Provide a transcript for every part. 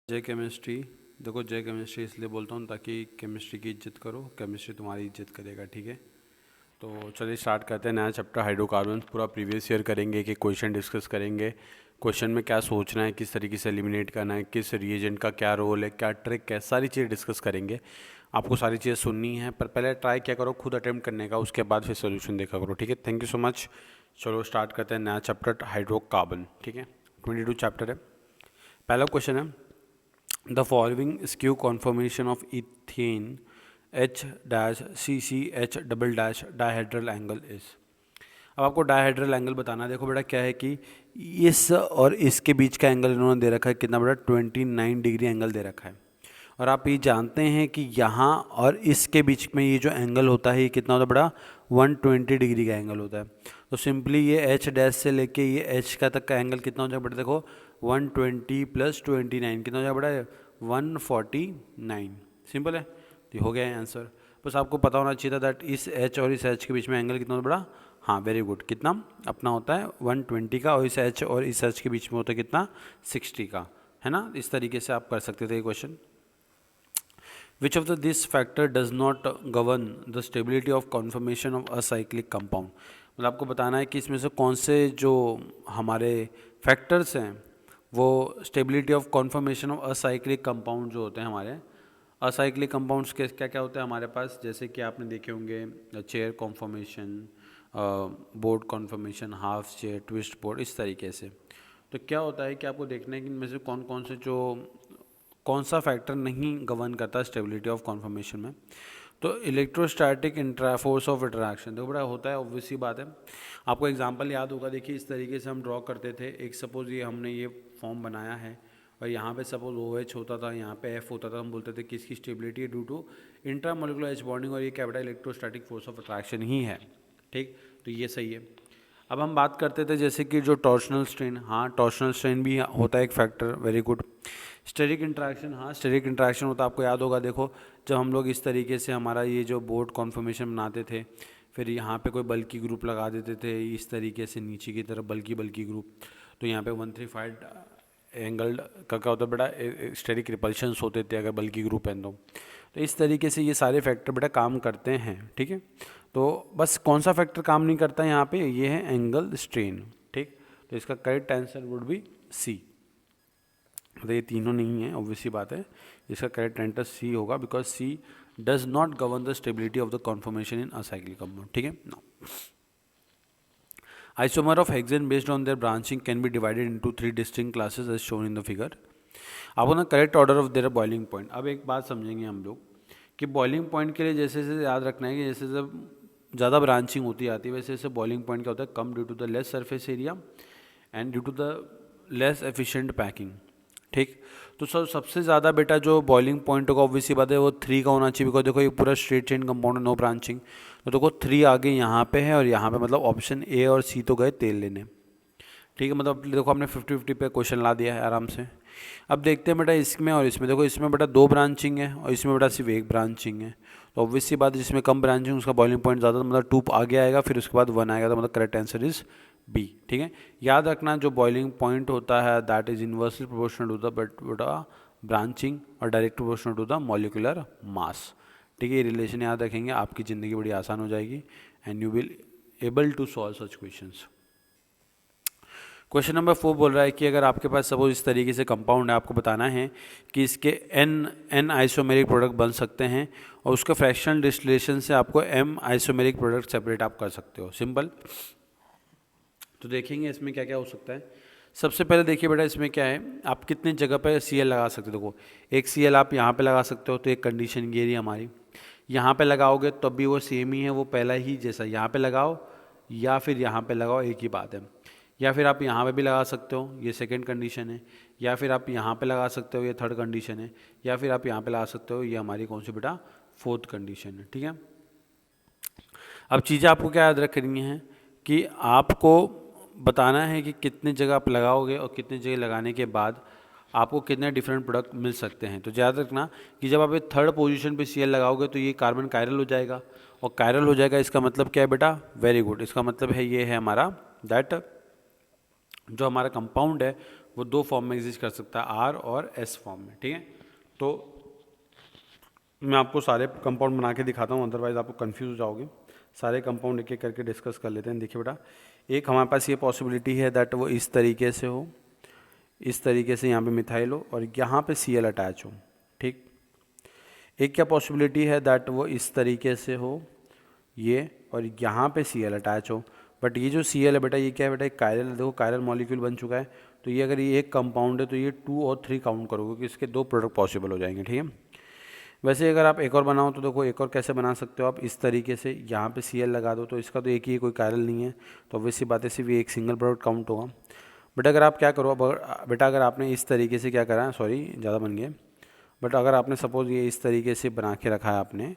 जय केमिस्ट्री। देखो, जय केमिस्ट्री इसलिए बोलता हूँ ताकि केमिस्ट्री की इज्जत करो, केमिस्ट्री तुम्हारी इज्जत करेगा। ठीक है, तो चलिए स्टार्ट करते हैं नया चैप्टर हाइड्रोकार्बन। पूरा प्रीवियस ईयर करेंगे कि क्वेश्चन डिस्कस करेंगे, क्वेश्चन में क्या सोचना है, किस तरीके से एलिमिनेट करना है, किस रिएजेंट का क्या रोल है, क्या ट्रिक है, सारी चीज़ें डिस्कस करेंगे। आपको सारी चीज़ें सुननी है, पर पहले ट्राई क्या करो खुद अटेम्प्ट करने का, उसके बाद फिर सोल्यूशन देखा करो। ठीक है, थैंक यू सो मच। चलो स्टार्ट करते हैं नया चैप्टर हाइड्रोकार्बन। ठीक है, 22 चैप्टर है। पहला क्वेश्चन है, the following skew conformation of ethane H-CCH double dash dihedral angle is. अब आपको डायहेड्रल एंगल बताना है। देखो बेटा, क्या है कि इस और इसके बीच का एंगल इन्होंने दे रखा है कितना बड़ा, 29 डिग्री एंगल दे रखा है। और आप ये जानते हैं कि यहाँ और इसके बीच में ये जो एंगल होता है ये कितना होता है बड़ा, 120 डिग्री का एंगल होता है। तो सिंपली ये एच डैश से लेके ये एच का तक का एंगल कितना हो जाएगा बड़ा, देखो 120 प्लस 29 कितना हो जाएगा बड़ा, 149। सिंपल है, तो हो गया है आंसर। बस आपको पता होना चाहिए था दैट इस एच और इस एच के बीच में एंगल कितना होता है बड़ा। हाँ, वेरी गुड। कितना अपना होता है 120 का, और इस एच और इस एच के बीच में होता है कितना, 60 का, है ना। इस तरीके से आप कर सकते थे ये question. Which of this factor does not govern the stability of conformation of acyclic compound? मतलब आपको बताना है कि इसमें से कौन से जो हमारे फैक्टर्स हैं वो stability of conformation of acyclic compound जो होते हैं हमारे, असाइक्लिक कंपाउंड्स के क्या क्या होते हैं हमारे पास, जैसे कि आपने देखे होंगे chair conformation, board conformation, half chair, twist board, इस तरीके से। तो क्या होता है कि आपको देखना है कि इनमें से कौन कौन से जो कौन सा फैक्टर नहीं गवर्न करता स्टेबिलिटी ऑफ कॉन्फॉर्मेशन में। तो इलेक्ट्रोस्टैटिक फोर्स ऑफ इंटरैक्शन, देखो बड़ा होता है, ऑब्वियस सी बात है। आपको एग्जांपल याद होगा, देखिए इस तरीके से हम ड्रॉ करते थे। एक सपोज ये हमने ये फॉर्म बनाया है और यहाँ पे सपोज OH होता था, यहाँ पे F होता था, हम बोलते थे कि इसकी स्टेबिलिटी है due to intramolecular H bonding, और ये क्या बेटा, इलेक्ट्रोस्टैटिक फोर्स ऑफ अट्रैक्शन ही है। ठीक, तो ये सही है। अब हम बात करते थे जैसे कि जो टॉर्शनल स्ट्रेन, हाँ टॉर्शनल स्ट्रेन भी होता है एक factor, very good. Steric interaction, हाँ स्टेरिक इंट्रैक्शन होता है, आपको याद होगा। देखो जब हम लोग इस तरीके से हमारा ये जो बोर्ड कॉन्फॉर्मेशन बनाते थे, फिर यहाँ पे कोई बल्कि ग्रुप लगा देते थे इस तरीके से नीचे की तरफ, बल्कि ग्रुप, तो यहाँ पे 135 एंगल का क्या होता है बेटा, स्टेरिक रिपल्शंस होते थे अगर बल्कि ग्रुप है तो इस तरीके से ये सारे फैक्टर बेटा काम करते हैं। ठीक है, तो बस कौन सा फैक्टर काम नहीं करता है यहाँ पे, ये है एंगल स्ट्रेन। ठीक, तो इसका correct answer would be C. तो ये तीनों नहीं है, ऑब्वियसली बात है। इसका करेक्ट आंसर सी होगा, because C does not govern the stability of the conformation in acyclic compound. ठीक है, no. Isomer of hexane based on their branching can be divided into 3 distinct classes as shown in the figure. अब ना correct order of their boiling point. अब एक बात समझेंगे हम लोग कि बॉइलिंग पॉइंट के लिए जैसे जैसे याद रखना है कि जैसे जब ज़्यादा ब्रांचिंग होती आती है वैसे वैसे बॉइलिंग पॉइंट क्या होता है, कम due to the less surface area and due to the less efficient packing. ठीक, तो सर सबसे ज़्यादा बेटा जो बॉइलिंग पॉइंट होगा ऑब्वियसली बात है वो 3 का होना चाहिए, बिकॉज देखो ये पूरा स्ट्रेट चेन कंपाउंड है, नो ब्रांचिंग। तो देखो 3 आगे यहाँ पे है और यहाँ पे, मतलब ऑप्शन ए और सी तो गए तेल लेने। ठीक है, मतलब देखो आपने 50-50 पे क्वेश्चन ला दिया है आराम से। अब देखते हैं बेटा इसमें और इसमें। देखो इसमें बेटा 2 ब्रांचिंग है और इसमें बेटा सिर्फ 1 ब्रांचिंग है। तो ऑब्वियसली बात है जिसमें कम ब्रांचिंग उसका बॉइलिंग पॉइंट ज़्यादा, मतलब 2 आगे आएगा, फिर उसके बाद 1 आएगा, तो मतलब करेक्ट आंसर इज बी। ठीक है, याद रखना जो बॉइलिंग पॉइंट होता है that is inversely proportional to the बेटा ब्रांचिंग और direct proportional to the molecular mass. ठीक है, ये रिलेशन याद रखेंगे, आपकी ज़िंदगी बड़ी आसान हो जाएगी and you will able to solve such questions. Question number 4 बोल रहा है कि अगर आपके पास सपोज इस तरीके से कंपाउंड है, आपको बताना है कि इसके n आइसोमेरिक प्रोडक्ट बन सकते हैं और उसके फ्रैक्शनल डिस्टिलेशन से आपको m आइसोमेरिक प्रोडक्ट सेपरेट आप कर सकते हो। सिंपल। तो देखेंगे इसमें क्या क्या हो सकता है। सबसे पहले देखिए बेटा इसमें क्या है, आप कितने जगह पर Cl लगा सकते हो। देखो एक Cl आप यहाँ पे लगा सकते हो, तो एक कंडीशन ये रही हमारी। यहाँ पे लगाओगे तब भी वो सेम ही है, वो पहला ही जैसा, यहाँ पे लगाओ या फिर यहाँ पे लगाओ, एक ही बात है। या फिर आप यहाँ पे भी लगा सकते हो, ये सेकंड कंडीशन है। या फिर आप यहाँ पे लगा सकते हो, ये थर्ड कंडीशन है। या फिर आप यहाँ पे लगा सकते हो, ये हमारी कौन सी बेटा, फोर्थ कंडीशन है। ठीक है, अब चीज़ें आपको क्या याद रखनी है कि आपको बताना है कि कितने जगह आप लगाओगे और कितने जगह लगाने के बाद आपको कितने डिफरेंट प्रोडक्ट मिल सकते हैं। तो याद रखना कि जब आप ये थर्ड पोजीशन पे Cl लगाओगे तो ये कार्बन कायरल हो जाएगा, और कायरल हो जाएगा इसका मतलब क्या है बेटा, वेरी गुड, इसका मतलब है ये है हमारा दैट जो हमारा कंपाउंड है वो दो फॉर्म में एग्जिस्ट कर सकता है, आर और एस फॉर्म में, ठीक है। तो मैं आपको सारे कंपाउंड बना के दिखाता हूँ, अदरवाइज आपको कंफ्यूज हो जाओगे। सारे कंपाउंड एक एक करके डिस्कस कर लेते हैं। देखिए बेटा, एक हमारे पास ये पॉसिबिलिटी है दैट वो इस तरीके से हो, इस तरीके से यहाँ पे मिथाइल हो और यहाँ पे Cl अटैच हो, ठीक। एक क्या पॉसिबिलिटी है दैट वो इस तरीके से हो ये, और यहाँ पे Cl अटैच हो। बट ये जो Cl है बेटा, ये क्या है बेटा, एक कायरल, देखो कायरल मॉलिक्यूल बन चुका है। तो ये अगर ये एक कंपाउंड है तो ये 2 और 3 काउंट करोगे क्योंकि इसके 2 प्रोडक्ट पॉसिबल हो जाएंगे, ठीक है। वैसे अगर आप एक और बनाओ तो देखो एक और कैसे बना सकते हो आप, इस तरीके से यहाँ पे Cl लगा दो, तो इसका तो एक ही कोई कायरल नहीं है, तो ऑब्वियसली बात है सिर्फ एक सिंगल प्रोडक्ट काउंट होगा। बट अगर आप क्या करो, अब बेटा अगर आपने इस तरीके से क्या करा, सॉरी ज़्यादा बन गए, बट अगर आपने सपोज ये इस तरीके से बना के रखा है आपने,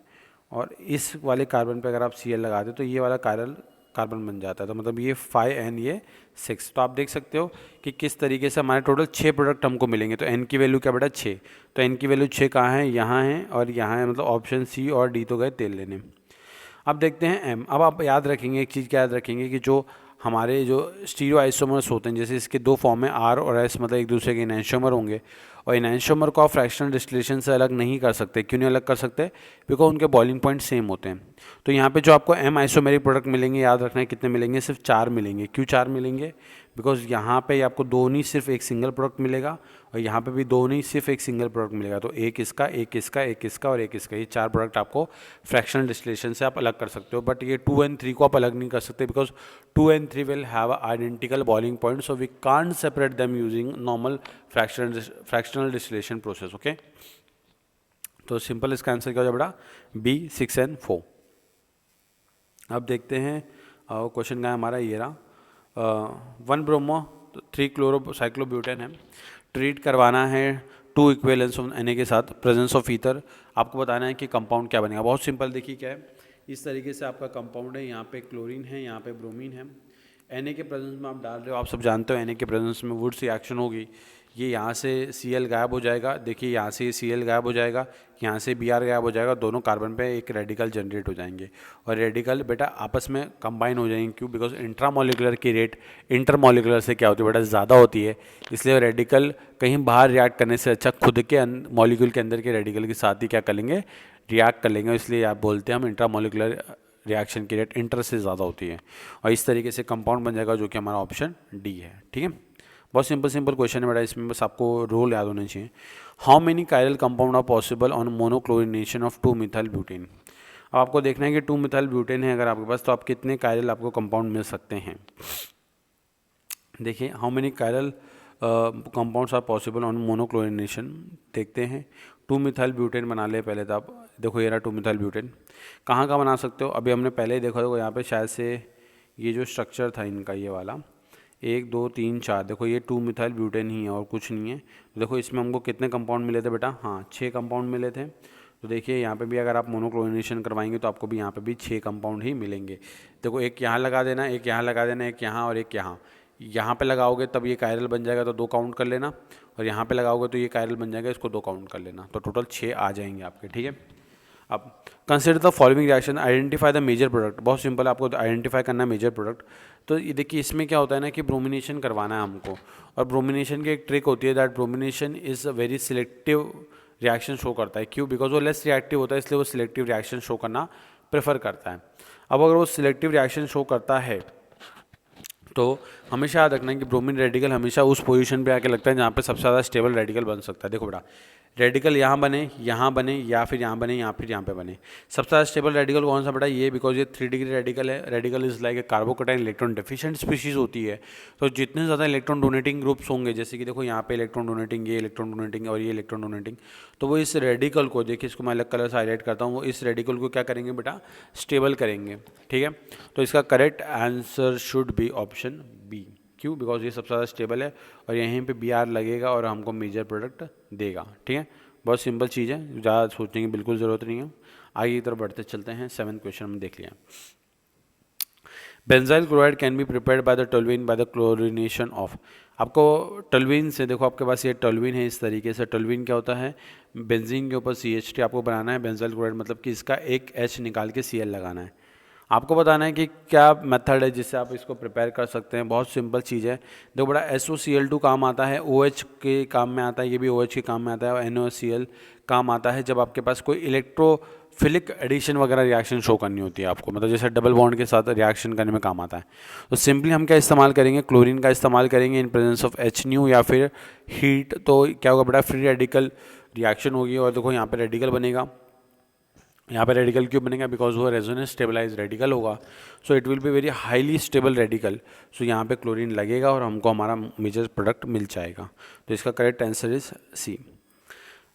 और इस वाले कार्बन पे अगर आप Cl लगा दे तो ये वाला कार्बन बन जाता है। तो मतलब ये 5 एन ये 6। तो आप देख सकते हो कि किस तरीके से हमारे टोटल 6 प्रोडक्ट हमको मिलेंगे। तो एन की वैल्यू क्या बेटा 6, तो एन की वैल्यू 6 कहाँ है, यहाँ है और यहाँ है, मतलब ऑप्शन सी और डी तो गए तेल लेने। अब देखते हैं एम। अब आप याद रखेंगे एक चीज़, क्या याद रखेंगे कि जो हमारे जो स्टीरियो आइसोमर्स होते हैं, जैसे इसके 2 फॉर्म है आर और एस, मतलब एक दूसरे के इनैंशियोमर होंगे, और इनैंशियोमर को आप फ्रैक्शनल डिस्टिलेशन से अलग नहीं कर सकते। क्यों नहीं अलग कर सकते, बिकॉज उनके बॉइलिंग पॉइंट सेम होते हैं। तो यहाँ पे जो आपको एम आइसोमेरिक प्रोडक्ट मिलेंगे, याद रखना है कितने मिलेंगे, सिर्फ 4 मिलेंगे। क्यों 4 मिलेंगे, बिकॉज यहाँ पे आपको 2 नहीं सिर्फ एक सिंगल प्रोडक्ट मिलेगा, और यहाँ पे भी 2 नहीं सिर्फ एक सिंगल प्रोडक्ट मिलेगा। तो एक इसका, एक इसका, एक इसका और एक इसका, ये 4 प्रोडक्ट आपको फ्रैक्शनल डिस्टिलेशन से आप अलग कर सकते हो। बट ये 2 and 3 को आप अलग नहीं कर सकते, because 2 and 3 will have identical boiling point, so we can't separate them using normal fractional distillation process, okay. तो सिंपल इसका आंसर क्या हो जाएगा बेटा, बी 6 and 4। अब देखते हैं क्वेश्चन का है हमारा, ये रहा 1 ब्रोमो 3 क्लोरो साइक्लोब्यूटेन है, ट्रीट करवाना है 2 इक्विवेलेंस ऑफ Na के साथ, प्रेजेंस ऑफ ईथर। आपको बताना है कि कंपाउंड क्या बनेगा। बहुत सिंपल, देखिए क्या है, इस तरीके से आपका कंपाउंड है, यहाँ पे क्लोरीन है, यहाँ पे ब्रोमीन है। Na के प्रेजेंस में आप डाल रहे हो, आप सब जानते हो Na के प्रेजेंस में वुड्स रिएक्शन होगी, ये यहाँ से Cl गायब हो जाएगा, देखिए यहाँ से Cl गायब हो जाएगा, यहाँ से Br गायब हो जाएगा, दोनों कार्बन पे एक रेडिकल जनरेट हो जाएंगे, और रेडिकल बेटा आपस में कंबाइन हो जाएंगे। क्यों, बिकॉज इंट्रामोलिकुलर की रेट इंटरमोलिकुलर से क्या होती है बेटा, ज़्यादा होती है, इसलिए रेडिकल कहीं बाहर रिएक्ट करने से अच्छा खुद के मॉलिक्यूल के अंदर के रेडिकल के साथ ही क्या कर लेंगे, रिएक्ट कर लेंगे। इसलिए आप बोलते हैं हम इंट्रामोलिकुलर रिएक्शन की रेट इंटर से ज़्यादा होती है, और इस तरीके से कंपाउंड बन जाएगा, जो कि हमारा ऑप्शन डी है, ठीक है। बहुत सिंपल क्वेश्चन है बेटा, इसमें बस आपको रोल याद होने चाहिए। How many chiral compound are possible on monochlorination of 2 methyl butane. अब आपको देखना है कि 2 मिथाइल ब्यूटेन है अगर आपके पास, तो आप कितने कायरल आपको कंपाउंड मिल सकते हैं। देखिए how many chiral compounds are possible on monochlorination, देखते हैं। 2 मिथाइल ब्यूटेन बना ले पहले, तो आप देखो ये रहा 2 मिथाइल ब्यूटेन। कहाँ कहाँ बना सकते हो, अभी हमने पहले ही देखा, देखो यहाँ पे शायद से ये जो स्ट्रक्चर था इनका, ये वाला 1 2 3 4, देखो ये 2 मिथाइल ब्यूटेन ही है और कुछ नहीं है। तो देखो इसमें हमको कितने कंपाउंड मिले थे बेटा, हाँ 6 कंपाउंड मिले थे। तो देखिए यहाँ पे भी अगर आप मोनोक्लोरिनेशन करवाएंगे तो आपको भी यहाँ पे भी 6 कंपाउंड ही मिलेंगे। देखो एक यहाँ लगा देना, एक यहाँ लगा देना, एक यहाँ और एक यहाँ। यहाँ पे लगाओगे तब ये कायरल बन जाएगा, तो 2 काउंट कर लेना, और यहाँ पे लगाओगे तो ये कायरल बन जाएगा, इसको 2 काउंट कर लेना, तो टोटल 6 आ जाएंगे आपके, ठीक है। अब consider the following reaction, identify the major product. बहुत सिंपल, आपको आइडेंटिफाई करना है मेजर प्रोडक्ट। तो ये देखिए इसमें क्या होता है ना कि ब्रोमिनेशन करवाना है हमको, और ब्रोमिनेशन की एक ट्रिक होती है that bromination is a very selective reaction show करता है। क्यों, बिकॉज वो लेस रिएक्टिव होता है, इसलिए वो सिलेक्टिव रिएक्शन शो करना प्रेफर करता है। अब अगर वो सिलेक्टिव रिएक्शन शो करता है तो हमेशा याद रखना है कि ब्रोमीन रेडिकल हमेशा उस पोजीशन पे आके लगता है जहाँ पे सबसे ज़्यादा स्टेबल रेडिकल बन सकता है। देखो बेटा, रेडिकल यहाँ बने, या फिर यहाँ बने, या फिर यहाँ पे बने। सबसे ज़्यादा स्टेबल रेडिकल कौन सा बेटा, ये, बिकॉज ये 3 डिग्री रेडिकल है। Radical is like a कार्बोकटाइन electron deficient species होती है। तो जितने ज़्यादा इलेक्ट्रॉन डोनेटिंग ग्रुप्स होंगे, जैसे कि देखो यहाँ पे इलेक्ट्रॉन डोनेटिंग, ये इलेक्ट्रॉन डोनेटिंग और ये इलेक्ट्रॉन डोनेटिंग, तो वो इस रेडिकल को, देखिए इसको मैं अलग कलर से हाईलाइट करता हूँ, वो इस रेडिकल को क्या करेंगे बेटा, स्टेबल करेंगे, ठीक है। तो इसका correct answer should be option B. क्यों, बिकॉज ये सबसे ज़्यादा स्टेबल है, और यहीं पे बी आर लगेगा और हमको मेजर प्रोडक्ट देगा, ठीक है। बहुत सिंपल चीज़ है, ज़्यादा सोचने की बिल्कुल ज़रूरत नहीं है। आगे की तरफ बढ़ते चलते हैं। 7th क्वेश्चन में देख लिया, benzyl chloride can be prepared by the toluene by the chlorination of. आपको टोल्यूइन से, देखो आपके पास ये टोल्यूइन है, इस तरीके से टोल्यूइन क्या होता है, बेंजीन के ऊपर CH3 आपको बनाना है। बेंजाइल क्लोराइड मतलब कि इसका एक H निकाल के Cl लगाना है। आपको बताना है कि क्या मेथड है जिससे आप इसको प्रिपेयर कर सकते हैं। बहुत सिंपल चीज़ है। देखो बड़ा SOCl2 काम आता है, OH के काम में आता है, ये भी OH के काम में आता है, और NaOCl काम आता है जब आपके पास कोई इलेक्ट्रोफिलिक एडिशन वगैरह रिएक्शन शो करनी होती है आपको, मतलब जैसे डबल बॉन्ड के साथ रिएक्शन करने में काम आता है। तो सिंपली हम क्या इस्तेमाल करेंगे, क्लोरीन का इस्तेमाल करेंगे इन प्रेजेंस ऑफ HNu या फिर हीट। तो क्या होगा बेटा, फ्री रेडिकल रिएक्शन होगी। और देखो यहाँ पे रेडिकल बनेगा, यहाँ पे रेडिकल क्यों बनेगा, बिकॉज वो रेजोनेंस स्टेबलाइज रेडिकल होगा, so it will be very highly stable radical. So यहाँ पे क्लोरीन लगेगा और हमको हमारा मेजर प्रोडक्ट मिल जाएगा। तो इसका करेक्ट आंसर इज सी।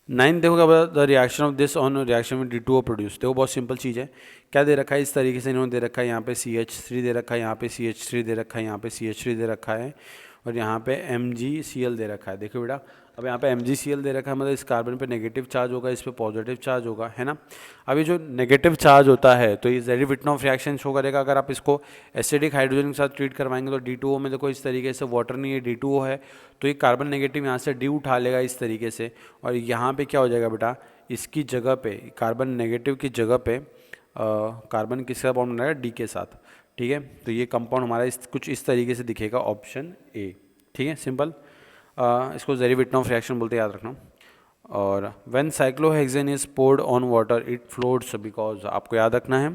9 देखो the reaction of this on reaction with D2O produce. देखो बहुत सिंपल चीज़ है, क्या दे रखा है, इस तरीके से इन्होंने दे रखा है, यहाँ पे CH3 दे रखा है, यहाँ पे CH3 दे रखा है, यहाँ पे CH3 दे रखा है, और यहाँ पे MgCl दे रखा है। देखो बेटा, अब यहाँ पे MgCl दे रखा है, मतलब इस कार्बन पे नेगेटिव चार्ज होगा, इस पे पॉजिटिव चार्ज होगा, है ना। अब ये जो नेगेटिव चार्ज होता है तो ये जेरी-विट्नॉफ रिएक्शन शो करेगा। अगर आप इसको एसिडिक हाइड्रोजन के साथ ट्रीट करवाएंगे तो D2O में देखो इस तरीके से, वाटर नहीं है, D2O है, तो ये कार्बन नेगेटिव यहाँ से D उठा लेगा इस तरीके से, और यहाँ पे क्या हो जाएगा बेटा, इसकी जगह पे, कार्बन नेगेटिव की जगह पे कार्बन किसका बॉन्ड बनाएगा, D के साथ। ठीक है, तो ये कंपाउंड हमारा कुछ इस तरीके से दिखेगा, ऑप्शन ए। ठीक है, सिंपल। इसको जेरी-विट्नॉफ रिएक्शन बोलते, याद रखना। और when cyclohexane is poured on water it floats, because आपको याद रखना है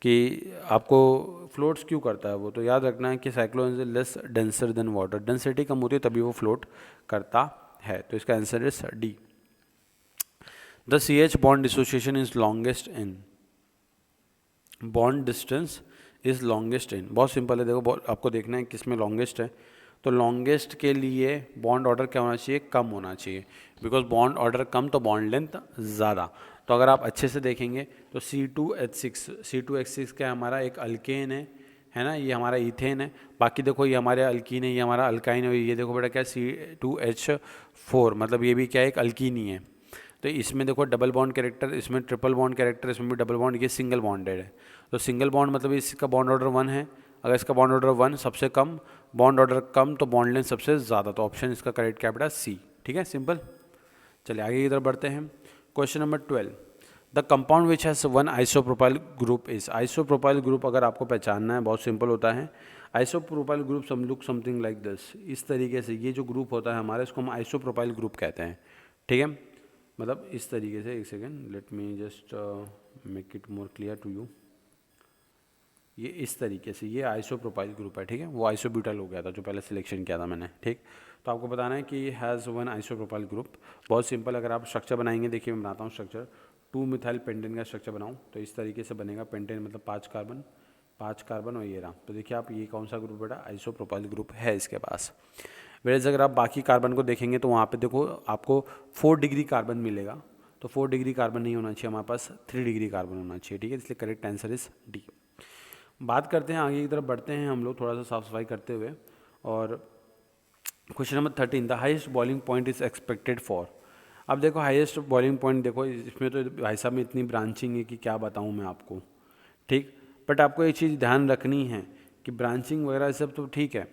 कि आपको फ्लोट्स क्यों करता है वो, तो याद रखना है कि cyclohexane is less denser than water, density कम होती है तभी वो फ्लोट करता है। तो इसका answer is D. The CH bond dissociation is longest in, bond distance is longest in. बहुत सिंपल है, देखो आपको देखना है किस में लॉन्गेस्ट है। तो लॉन्गेस्ट के लिए बॉन्ड ऑर्डर क्या होना चाहिए, कम होना चाहिए, बिकॉज बॉन्ड ऑर्डर कम तो बॉन्ड लेंथ ज़्यादा। तो अगर आप अच्छे से देखेंगे तो C2H6 क्या है, हमारा एक अल्केन है ना, ये हमारा इथेन है। बाकी देखो ये हमारे अल्कीन है, ये हमारा अल्काइन है, ये देखो बेटा क्या C2H4, मतलब ये भी क्या है, एक अल्कीन ही है। तो इसमें देखो डबल बॉन्ड कैरेक्टर, इसमें ट्रिपल बॉन्ड कैरेक्टर, इसमें भी डबल बॉन्ड, ये सिंगल बॉन्डेड है। तो सिंगल बॉन्ड मतलब इसका बॉन्ड ऑर्डर 1 है। अगर इसका बॉन्ड ऑर्डर 1 सबसे कम, बॉन्ड ऑर्डर कम तो बॉन्ड लेंथ सबसे ज़्यादा, तो ऑप्शन इसका करेक्ट क्या बेटा, सी। ठीक है, सिंपल। चलिए आगे की तरफ बढ़ते हैं। Question number 12, the compound which has 1 isopropyl group is. Isopropyl group अगर आपको पहचानना है, बहुत सिंपल होता है। Isopropyl group some look something like this, इस तरीके से ये जो ग्रुप होता है हमारा, इसको हम आइसोप्रोपाइल ग्रुप कहते हैं। ठीक है, मतलब इस तरीके से, एक second, let me just make it more clear to you. ये इस तरीके से, ये आइसोप्रोपाइल ग्रुप है। ठीक है, वो आइसोब्यूटाइल हो गया था जो पहले सिलेक्शन किया था मैंने। ठीक, तो आपको बताना है कि हैज़ 1 आइसोप्रोपाइल ग्रुप। बहुत सिंपल, अगर आप स्ट्रक्चर बनाएंगे, देखिए मैं बनाता हूँ स्ट्रक्चर। 2 मिथाइल पेंटेन का स्ट्रक्चर बनाऊँ तो इस तरीके से बनेगा। पेंटेन मतलब 5 कार्बन और ये रहा। तो देखिए आप, ये कौन सा ग्रुप बेटा, आइसोप्रोपाइल ग्रुप है इसके पास। वेराज अगर आप बाकी कार्बन को देखेंगे तो वहाँ पे देखो आपको 4 डिग्री कार्बन मिलेगा। तो 4 डिग्री कार्बन नहीं होना चाहिए हमारे पास, 3 डिग्री कार्बन होना चाहिए। ठीक है, इसलिए करेक्ट आंसर इज डी। बात करते हैं आगे की तरफ बढ़ते हैं हम लोग, थोड़ा सा साफ सफाई करते हुए। और question number 13, the highest boiling point is expected for. अब देखो हाईएस्ट बॉइलिंग पॉइंट, देखो इसमें तो भाई साहब में इतनी ब्रांचिंग है कि क्या बताऊँ मैं आपको। ठीक, बट आपको एक चीज़ ध्यान रखनी है कि ब्रांचिंग वगैरह सब तो ठीक है,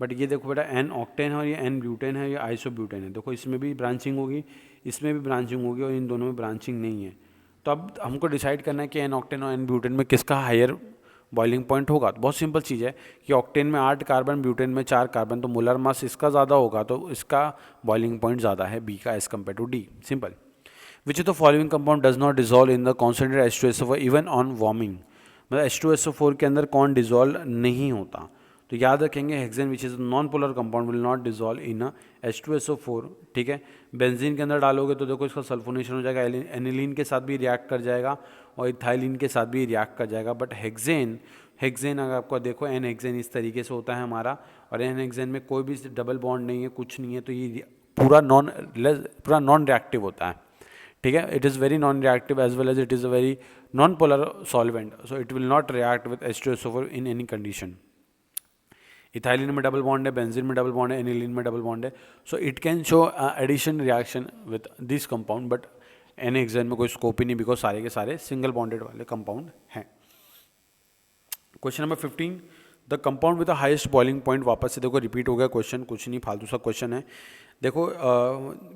बट ये देखो बेटा N ऑक्टेन है और ये N ब्यूटेन है, ये आइसोब्यूटेन है। देखो इसमें भी ब्रांचिंग होगी, इसमें भी ब्रांचिंग होगी, और इन दोनों में ब्रांचिंग नहीं है। तो अब हमको डिसाइड करना है कि N ऑक्टेन और N ब्यूटेन में किसका हायर बॉइलिंग पॉइंट होगा। तो बहुत सिंपल चीज़ है कि ऑक्टेन में 8 कार्बन, ब्यूटेन में 4 कार्बन, तो मोलर मास इसका ज़्यादा होगा, तो इसका बॉइलिंग पॉइंट ज़्यादा है बी का as compared to D. Simple. Which of the following compound does not dissolve in the concentrated H2SO4 even on warming. मतलब H2SO4 के अंदर कौन डिजॉल्व नहीं होता, तो याद रखेंगे hexane which is non polar compound will not dissolve in H2SO4। ठीक है, बेंजीन के अंदर डालोगे तो देखो इसका सल्फोनेशन हो जाएगा, एनिलीन के साथ भी रिएक्ट कर जाएगा और इथाइलिन के साथ भी रिएक्ट कर जाएगा। बट हेक्सेन अगर आपको देखो, एन हेक्सेन इस तरीके से होता है हमारा, और एन हेक्सेन में कोई भी डबल बॉन्ड नहीं है, कुछ नहीं है, तो ये पूरा नॉन रिएक्टिव होता है। ठीक है, it is very non reactive as well as it is a very non polar solvent, so it will not react with H2SO4 in any condition. Ethylene में डबल बॉन्ड है, बेंजीन में double bond है, aniline में double bond है, so it can show addition reaction with this compound, but n hexane में कोई scope ही नहीं, बिकॉज सारे के सारे सिंगल बॉन्डेड वाले कंपाउंड हैं। Question number 15, the compound with the highest boiling point. वापस से देखो रिपीट हो गया क्वेश्चन, कुछ नहीं फालतू सा क्वेश्चन है। देखो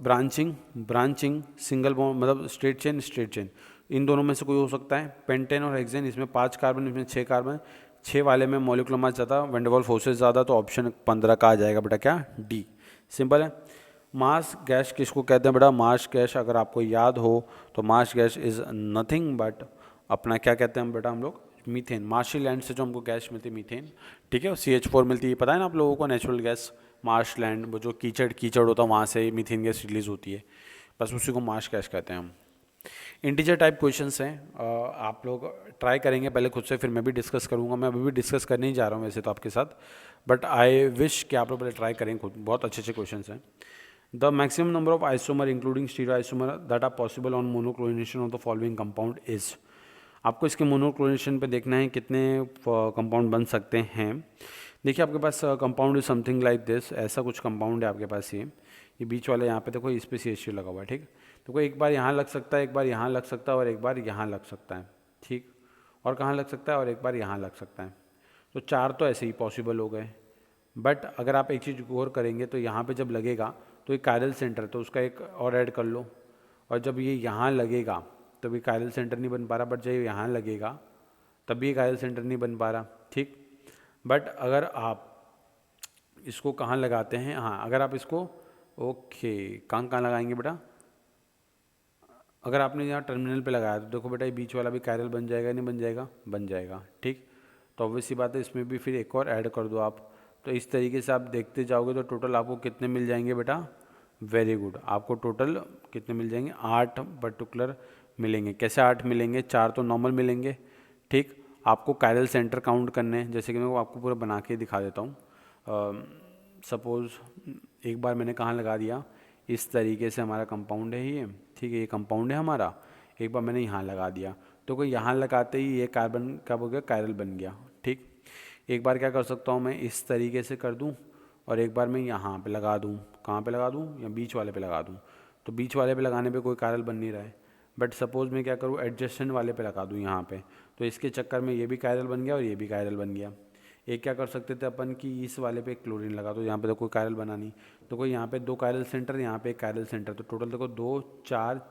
ब्रांचिंग सिंगल बॉन्ड मतलब स्ट्रेट चेन, इन दोनों में से कोई हो सकता है, पेंटेन और हेक्सेन, इसमें 5 कार्बन, इसमें 6 कार्बन, 6 वाले में मॉलिक्यूलर मास ज़्यादा, वैन डर वाल्स फोर्सेस ज़्यादा, तो ऑप्शन 15 का आ जाएगा बेटा क्या, डी। सिंपल है। मास गैस किसको कहते हैं बेटा, मास गैस अगर आपको याद हो तो मास गैस इज़ नथिंग बट अपना क्या कहते हैं हम बेटा, हम लोग मीथेन। मार्शी लैंड से जो हमको गैस मिलती है मीथेन, ठीक है, CH4 मिलती है, पता है ना आप लोगों को, नेचुरल गैस मार्श लैंड, वो जो कीचड़ होता है वहाँ से मीथेन गैस रिलीज होती है, बस उसी को मार्श गैस कहते हैं हम। इंटीजर टाइप क्वेश्चंस हैं, आप लोग ट्राई करेंगे पहले खुद से, फिर मैं भी डिस्कस करूँगा। मैं अभी भी डिस्कस करने ही जा रहा हूँ वैसे तो आपके साथ, बट आई विश कि आप लोग पहले ट्राई करें खुद, बहुत अच्छे अच्छे क्वेश्चंस हैं। The maximum number of isomer including stereo isomer that are possible on monochlorination of the following compound is. आपको इसके मोनोक्लोरिनेशन पे देखना है कितने कंपाउंड बन सकते हैं। देखिए आपके पास compound is something like this, ऐसा कुछ कंपाउंड है आपके पास, ये बीच वाले यहाँ पे देखो, इस पे CH3 लगा हुआ है, ठीक। देखो एक बार यहाँ लग सकता है, एक बार यहाँ लग सकता है, और एक बार यहाँ लग सकता है, ठीक। और कहाँ लग सकता है, और एक बार यहाँ लग सकता है। तो 4 तो ऐसे ही पॉसिबल हो गए। बट अगर आप एक चीज़ गौर करेंगे तो यहाँ पे जब लगेगा तो ये कायरल सेंटर, तो उसका एक और ऐड कर लो। और जब ये यहाँ लगेगा तब ये कायरल सेंटर नहीं बन पा रहा, बट जब ये यहाँ लगेगा तब भी ये कायरल सेंटर नहीं बन पा रहा, ठीक। बट अगर आप इसको कहाँ लगाते हैं, हाँ अगर आप इसको ओके कहाँ लगाएंगे बेटा, अगर आपने यहाँ टर्मिनल पे लगाया तो देखो बेटा ये बीच वाला भी कायरल बन जाएगा, नहीं बन जाएगा, बन जाएगा, ठीक। तो ऑब्वियस सी बात है, इसमें भी फिर एक और ऐड कर दो आप। तो इस तरीके से आप देखते जाओगे तो टोटल आपको कितने मिल जाएंगे बेटा, वेरी गुड, आपको टोटल कितने मिल जाएंगे, 8 पर्टिकुलर मिलेंगे। कैसे 8 मिलेंगे, 4 तो नॉर्मल मिलेंगे, ठीक। आपको कायरल सेंटर काउंट करने हैं, जैसे कि मैं आपको पूरा बना के दिखा देता हूँ। सपोज़ एक बार मैंने कहाँ लगा दिया, इस तरीके से हमारा कंपाउंड है ये, ठीक है, ये कंपाउंड है हमारा। एक बार मैंने यहाँ लगा दिया तो कोई यहाँ लगाते ही ये कार्बन कब हो गया, कायरल बन गया, ठीक। एक बार क्या कर सकता हूँ मैं, इस तरीके से कर दूँ, और एक बार मैं यहाँ पे लगा दूँ, कहाँ पे लगा दूँ, या बीच वाले पे लगा दूँ। तो बीच वाले पे लगाने पे कोई कायरल बन नहीं रहा है। बट सपोज़ मैं क्या करूँ, एडजेसेंट वाले पे लगा दूँ यहाँ पे, तो इसके चक्कर में ये भी कायरल बन गया और ये भी कायरल बन गया। एक क्या कर सकते थे अपन कि इस वाले पे क्लोरीन लगा, तो यहाँ पे तो कोई कायरल बना नहीं, तो कोई यहाँ पे 2 कायरल सेंटर, यहाँ पे 1 कायरल सेंटर, तो टोटल देखो 2 4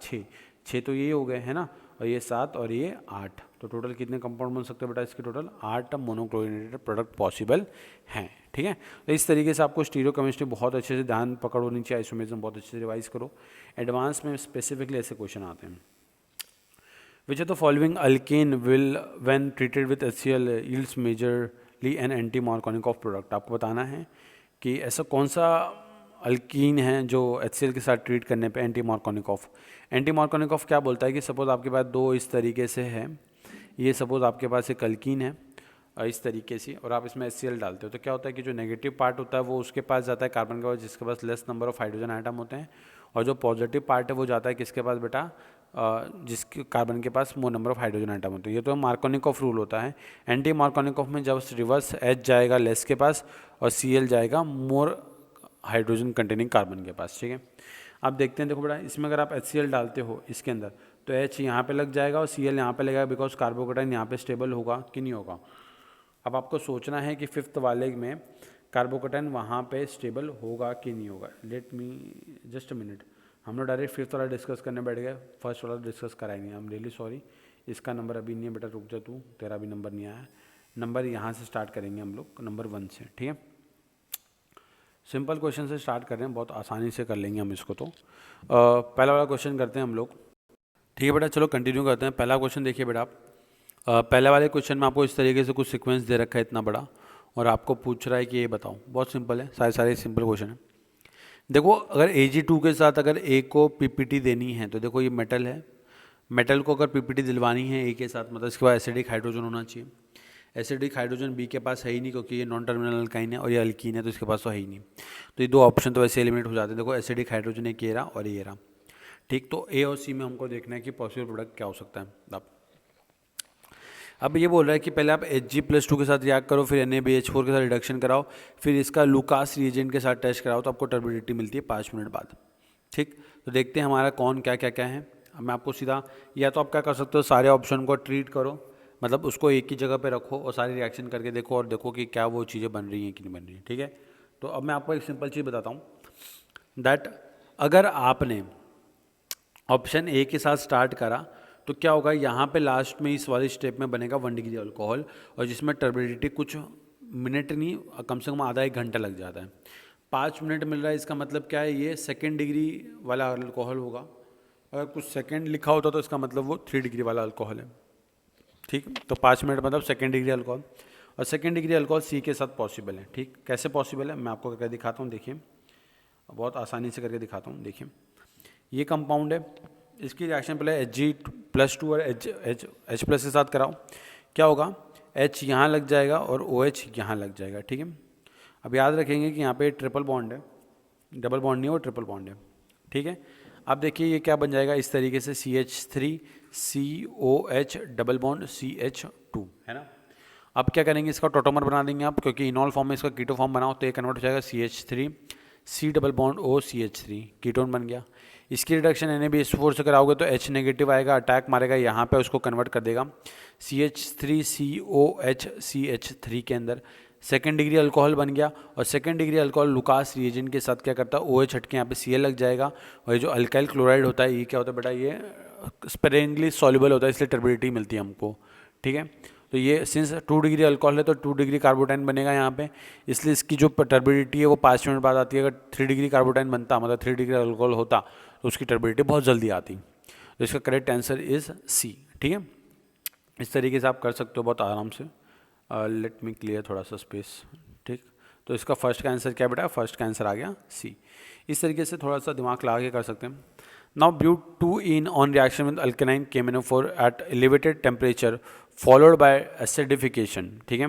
6 तो ये हो गए है ना, और ये 7 और ये 8, तो टोटल कितने कंपाउंड बन सकते हैं बेटा, इसके टोटल 8 मोनोक्लोरिनेटेड प्रोडक्ट पॉसिबल हैं, ठीक है। तो इस तरीके से आपको स्टीरियोकेमिस्ट्री बहुत अच्छे से ध्यान पकड़ होनी चाहिए, आइसोमेरिज्म बहुत अच्छे से रिवाइज करो। एडवांस में स्पेसिफिकली ऐसे क्वेश्चन आते हैं। Which of the following alkane will when treated with HCl yields majorly an anti-Markovnikov product? आपको बताना है कि ऐसा कौन सा अल्कीन है जो HCl के साथ ट्रीट करने पे एंटी मार्कोनिकॉफ क्या बोलता है कि सपोज आपके पास 2 इस तरीके से है, ये सपोज आपके पास एक अल्कीन है इस तरीके से, और आप इसमें HCl डालते हो, तो क्या होता है कि जो नेगेटिव पार्ट होता है वो उसके पास जाता है कार्बन के पास जिसके पास less number of hydrogen atom होते हैं, और जो पॉजिटिव पार्ट है वो जाता है किसके पास बेटा, जिसके कार्बन के पास more number of hydrogen atom होते हैं। ये तो मार्कोनिकॉफ रूल होता है। एंटी मार्कोनिकॉफ में जब रिवर्स H जाएगा लेस के पास और Cl जाएगा मोर हाइड्रोजन कंटेनिंग कार्बन के पास, ठीक है। आप देखते हैं, देखो बेटा इसमें अगर आप HCl डालते हो इसके अंदर तो H यहाँ पे लग जाएगा और Cl यहाँ पे लगेगा, बिकॉज कार्बोकेटाइन यहाँ पे स्टेबल होगा कि नहीं होगा। अब आपको सोचना है कि 5th वाले में कार्बोकेटाइन वहाँ पे स्टेबल होगा कि नहीं होगा। Late me just a minute, हम लोग डायरेक्ट 5th वाला डिस्कस करने बैठ गए, फर्स्ट वाला डिस्कस कराएंगे। आई एम रियली सॉरी, इसका नंबर अभी नहीं है बेटा, रुक जा तू, तेरा भी नंबर नहीं आया है। नंबर यहाँ से स्टार्ट करेंगे हम लोग, नंबर 1 से, ठीक है। सिंपल क्वेश्चन से स्टार्ट कर रहे हैं, बहुत आसानी से कर लेंगे हम इसको। तो पहला वाला क्वेश्चन करते हैं हम लोग, ठीक है बेटा। चलो कंटिन्यू करते हैं। पहला क्वेश्चन देखिए बेटा आप, पहले वाले क्वेश्चन में आपको इस तरीके से कुछ सीक्वेंस दे रखा है इतना बड़ा, और आपको पूछ रहा है कि ये बताओ। बहुत सिंपल है, सारे सिंपल क्वेश्चन है। देखो अगर Ag2 के साथ अगर A को पीपीटी देनी है, तो देखो ये मेटल है, मेटल को अगर पीपीटी दिलवानी है A के साथ, मतलब इसके पास एसिडिक हाइड्रोजन होना चाहिए। एसिडिक हाइड्रोजन B के पास है ही नहीं, क्योंकि ये नॉन टर्मिनल अल्काइन है और ये अल्कीन है, तो इसके पास तो है ही नहीं। तो ये 2 ऑप्शन तो वैसे एलिमिनेट हो जाते हैं। देखो एसिडिक हाइड्रोजन एक ये रहा और ये रहा, ठीक। तो A और C में हमको देखना है कि पॉसिबल प्रोडक्ट क्या हो सकता है। अब ये बोल रहा है कि पहले आप Hg+2 के साथ रिएक्ट करो, फिर NaBH4 के साथ रिडक्शन कराओ, फिर इसका लूकास रिएजेंट के साथ टेस्ट कराओ, तो आपको टर्बिडिटी मिलती है 5 मिनट बाद, ठीक। तो देखते हैं हमारा कौन क्या क्या क्या है। अब मैं आपको सीधा, या तो आप क्या कर सकते हो, सारे ऑप्शन को ट्रीट करो, मतलब उसको एक ही जगह पे रखो और सारी रिएक्शन करके देखो और देखो कि क्या वो चीज़ें बन रही हैं कि नहीं बन रही हैं, ठीक है। तो अब मैं आपको एक सिंपल चीज़ बताता हूँ, दैट अगर आपने ऑप्शन A के साथ स्टार्ट करा तो क्या होगा, यहाँ पे लास्ट में इस वाली स्टेप में बनेगा 1 डिग्री अल्कोहल, और जिसमें टर्बिडिटी कुछ मिनट नहीं, कम से कम आधा 1 घंटा लग जाता है। 5 मिनट मिल रहा है, इसका मतलब क्या है, ये 2nd डिग्री वाला अल्कोहल होगा। अगर कुछ सेकेंड लिखा होता तो इसका मतलब वो 3 डिग्री वाला अल्कोहल है। ठीक, तो 5 मिनट मतलब 2nd डिग्री अल्कोहल, और 2nd डिग्री अल्कोहल सी के साथ पॉसिबल है। ठीक, कैसे पॉसिबल है मैं आपको करके दिखाता हूँ। देखिए, बहुत आसानी से करके दिखाता हूँ। देखिए, ये कंपाउंड है, इसकी रिएक्शन पहले Hg+2 और H+ के साथ कराओ। क्या होगा, H यहाँ लग जाएगा और OH यहाँ लग जाएगा। ठीक है, अब याद रखेंगे कि यहाँ पे ट्रिपल बॉन्ड है, डबल बॉन्ड नहीं है, वो ट्रिपल बॉन्ड है। ठीक है, अब देखिए ये क्या बन जाएगा, इस तरीके से CH3 COH double bond CH2 है ना। अब क्या करेंगे, इसका टोटोमर बना देंगे आप, क्योंकि इनॉल फॉर्म में इसका कीटो फॉर्म बनाओ तो ये कन्वर्ट हो जाएगा CH3 C double bond O CH3, ketone बन गया। इसकी रिडक्शन NaBH4 से कराओगे तो H नेगेटिव आएगा, अटैक मारेगा यहाँ पे, उसको कन्वर्ट कर देगा CH3 COH CH3 के अंदर। 2nd डिग्री अल्कोहल बन गया, और 2nd degree alcohol Lucas reagent के साथ क्या करता है, OH हट के यहाँ पे Cl लग जाएगा, और ये जो अल्काइल क्लोराइड होता है ये क्या होता है बेटा, ये स्पेरेंगली सॉल्युबल होता है, इसलिए टर्बिडिटी मिलती है हमको। ठीक है, तो ये सिंस 2 डिग्री अल्कोहल है तो 2 डिग्री कार्बोटाइन बनेगा यहाँ पे, इसलिए इसकी जो टर्बिडिटी है वो 5 मिनट बाद आती है। अगर 3 डिग्री कार्बोटाइन बनता, मतलब 3 डिग्री अल्कोहल होता, तो उसकी टर्बिडिटी बहुत जल्दी आती। तो इसका करेक्ट आंसर इज सी। ठीक है, इस तरीके से आप कर सकते हो बहुत आराम से। लेट मी क्लियर थोड़ा सा स्पेस। ठीक, तो इसका फर्स्ट का आंसर क्या बेटा, फर्स्ट का आंसर आ गया सी। इस तरीके से थोड़ा सा दिमाग लगा के कर सकते हैं। नाउ ब्यूट-2-ene ऑन रिएक्शन विद अल्केनाइन KMnO4 at elevated temperature followed by acidification. ठीक है,